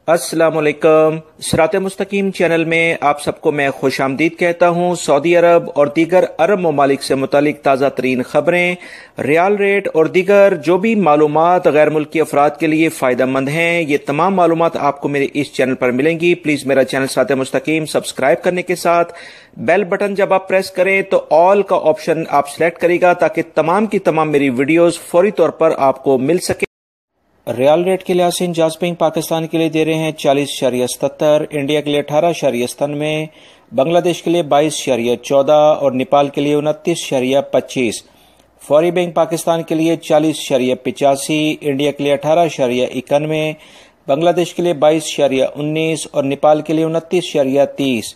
अस्सलाम वालेकुम। सिरात मुस्तकीम चैनल में आप सबको मैं खुश आमदीद कहता हूँ। सऊदी अरब और दीगर अरब ममालिक से मुतालिक ताज़ा तरीन खबरें, रियाल रेट और दीगर जो भी मालूमात गैर मुल्की अफराद के लिए फ़ायदा मंद हैं, ये तमाम मालूमात आपको मेरे इस चैनल पर मिलेंगी। प्लीज़ मेरा चैनल सिरात मुस्तकीम सब्सक्राइब करने के साथ बेल बटन जब आप प्रेस करें तो ऑल का ऑप्शन आप सिलेक्ट करेगा ताकि तमाम की तमाम मेरी वीडियोज़ फौरी तौर पर आपको मिल सके। रियाल रेट के लिहाज से इंजाज बैंक पाकिस्तान के लिए दे रहे हैं 40.77, इंडिया के लिए 18.97, बांग्लादेश के लिए 22.14 और नेपाल के लिए 29.25। फौरी बैंक पाकिस्तान के लिए 40.85, इंडिया के लिए 18.91, बांग्लादेश के लिए 22.19 और नेपाल के लिए 29.30।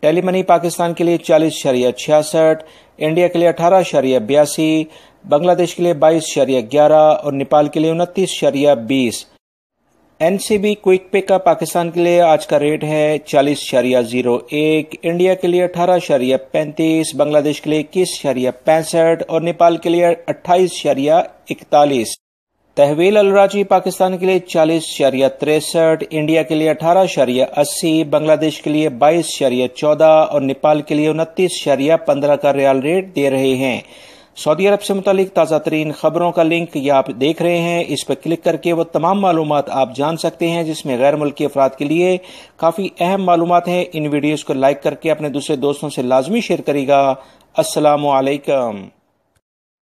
टेली मनी पाकिस्तान के लिए 40.66, इंडिया के लिए 18.82, बांग्लादेश के लिए 22.11 और नेपाल के लिए 29.20। एनसीबी क्विक पे का पाकिस्तान के लिए आज का रेट है 40.01, इंडिया के लिए 18.35, बांग्लादेश के लिए 21.65 और नेपाल के लिए 28.41। तहवील अलराजी पाकिस्तान के लिए 40.63, इंडिया के लिए 18.80, बांग्लादेश के लिए 22.14 और नेपाल के लिए 29.15 का रियाल रेट दे रहे हैं। सऊदी अरब से मुतालिक ताज़ा तरीन खबरों का लिंक ये आप देख रहे हैं, इस पर क्लिक करके वो तमाम मालूमात आप जान सकते हैं जिसमें गैर मुल्की अफराद के लिए काफ़ी अहम मालूमात हैं। इन वीडियोज़ को लाइक करके अपने दूसरे दोस्तों से लाजमी शेयर करेगा। अस्सलामु अलैकुम।